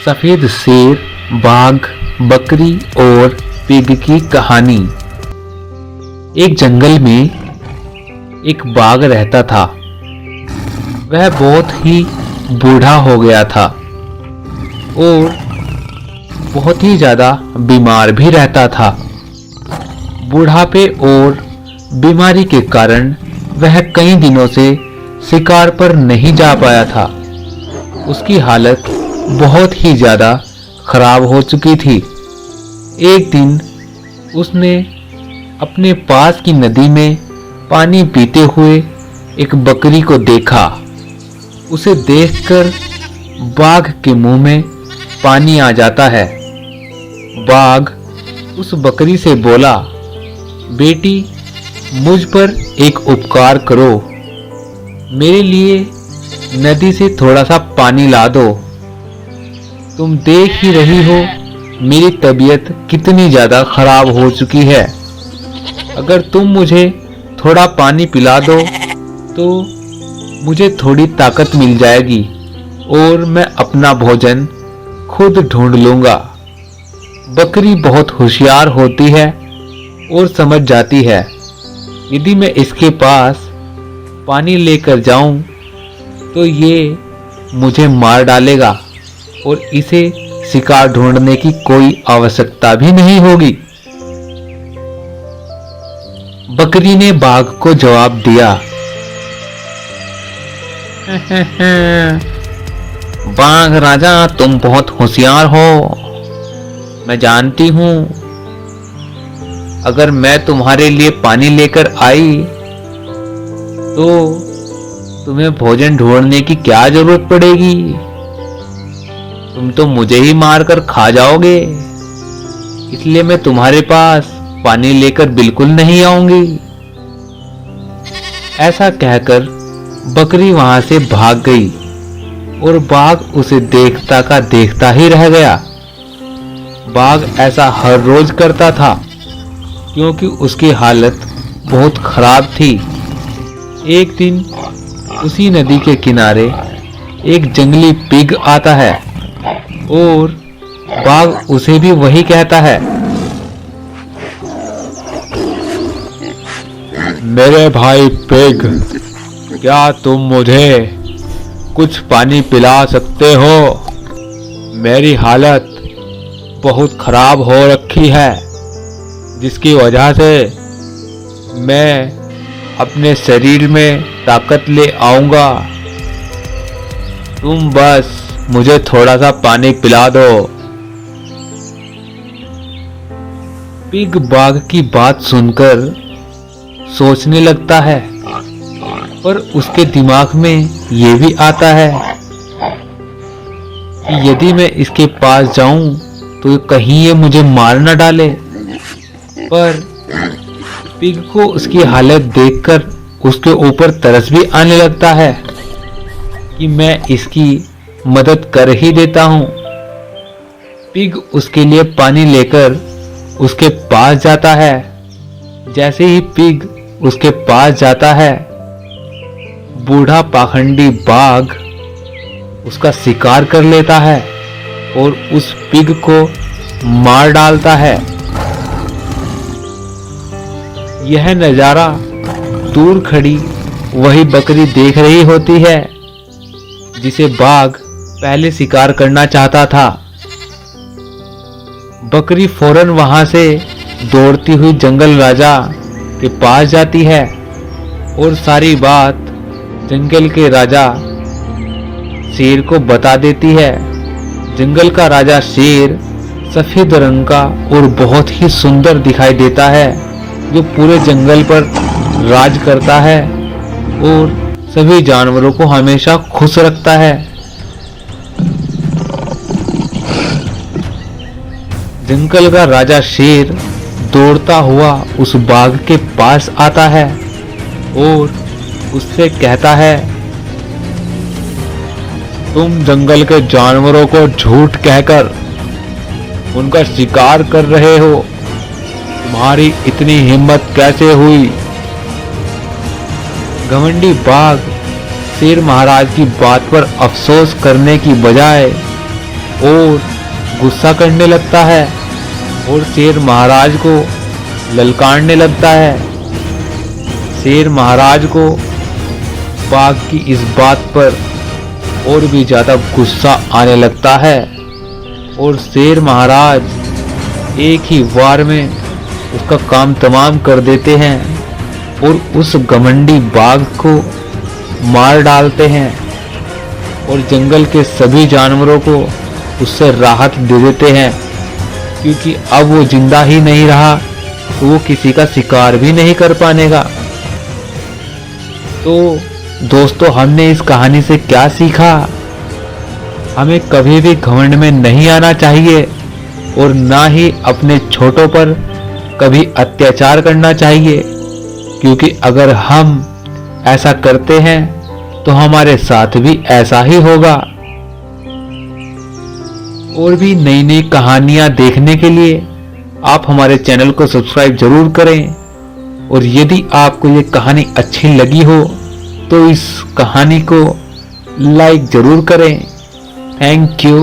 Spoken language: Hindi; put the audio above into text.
सफेद शेर, बाघ, बकरी और पिग की कहानी। एक जंगल में एक बाघ रहता था। वह बहुत ही बूढ़ा हो गया था और बहुत ही ज्यादा बीमार भी रहता था। बुढ़ापे और बीमारी के कारण वह कई दिनों से शिकार पर नहीं जा पाया था। उसकी हालत बहुत ही ज्यादा खराब हो चुकी थी। एक दिन उसने अपने पास की नदी में पानी पीते हुए एक बकरी को देखा। उसे देखकर बाघ के मुंह में पानी आ जाता है। बाघ उस बकरी से बोला, बेटी, मुझ पर एक उपकार करो, मेरे लिए नदी से थोड़ा सा पानी ला दो। तुम देख ही रही हो मेरी तबीयत कितनी ज्यादा खराब हो चुकी है। अगर तुम मुझे थोड़ा पानी पिला दो तो मुझे थोड़ी ताकत मिल जाएगी और मैं अपना भोजन खुद ढूंढ लूंगा। बकरी बहुत होशियार होती है और समझ जाती है, यदि मैं इसके पास पानी लेकर जाऊं तो ये मुझे मार डालेगा और इसे शिकार ढूंढने की कोई आवश्यकता भी नहीं होगी। बकरी ने बाघ को जवाब दिया, बाघ राजा, तुम बहुत होशियार हो। मैं जानती हूं, अगर मैं तुम्हारे लिए पानी लेकर आई तो तुम्हें भोजन ढूंढने की क्या जरूरत पड़ेगी। तुम तो मुझे ही मारकर खा जाओगे, इसलिए मैं तुम्हारे पास पानी लेकर बिल्कुल नहीं आऊंगी। ऐसा कहकर बकरी वहां से भाग गई और बाघ उसे देखता का देखता ही रह गया। बाघ ऐसा हर रोज करता था क्योंकि उसकी हालत बहुत खराब थी। एक दिन उसी नदी के किनारे एक जंगली पिग आता है और बाघ उसे भी वही कहता है, मेरे भाई पिग, क्या तुम मुझे कुछ पानी पिला सकते हो। मेरी हालत बहुत खराब हो रखी है, जिसकी वजह से मैं अपने शरीर में ताकत ले आऊंगा। तुम बस मुझे थोड़ा सा पानी पिला दो। पिग बाघ की बात सुनकर सोचने लगता है, पर उसके दिमाग में ये भी आता है कि यदि मैं इसके पास जाऊं तो कहीं ये मुझे मार न डाले। पर पिग को उसकी हालत देखकर उसके ऊपर तरस भी आने लगता है कि मैं इसकी मदद कर ही देता हूं। पिग उसके लिए पानी लेकर उसके पास जाता है। जैसे ही पिग उसके पास जाता है, बूढ़ा पाखंडी बाघ उसका शिकार कर लेता है और उस पिग को मार डालता है। यह नजारा दूर खड़ी वही बकरी देख रही होती है जिसे बाघ पहले शिकार करना चाहता था। बकरी फौरन वहां से दौड़ती हुई जंगल राजा के पास जाती है और सारी बात जंगल के राजा शेर को बता देती है। जंगल का राजा शेर सफेद रंग का और बहुत ही सुंदर दिखाई देता है, जो पूरे जंगल पर राज करता है और सभी जानवरों को हमेशा खुश रखता है। जंगल का राजा शेर दौड़ता हुआ उस बाघ के पास आता है और उससे कहता है, तुम जंगल के जानवरों को झूठ कहकर उनका शिकार कर रहे हो। तुम्हारी इतनी हिम्मत कैसे हुई। घमंडी बाघ शेर महाराज की बात पर अफसोस करने की बजाय और गुस्सा करने लगता है और शेर महाराज को ललकारने लगता है। शेर महाराज को बाघ की इस बात पर और भी ज्यादा गुस्सा आने लगता है और शेर महाराज एक ही वार में उसका काम तमाम कर देते हैं और उस घमंडी बाघ को मार डालते हैं और जंगल के सभी जानवरों को उससे राहत दे देते हैं, क्योंकि अब वो जिंदा ही नहीं रहा तो वो किसी का शिकार भी नहीं कर पाएगा। तो दोस्तों, हमने इस कहानी से क्या सीखा? हमें कभी भी घमंड में नहीं आना चाहिए और ना ही अपने छोटों पर कभी अत्याचार करना चाहिए, क्योंकि अगर हम ऐसा करते हैं तो हमारे साथ भी ऐसा ही होगा। और भी नई नई कहानियां देखने के लिए आप हमारे चैनल को सब्सक्राइब जरूर करें और यदि आपको ये कहानी अच्छी लगी हो तो इस कहानी को लाइक जरूर करें। Thank you.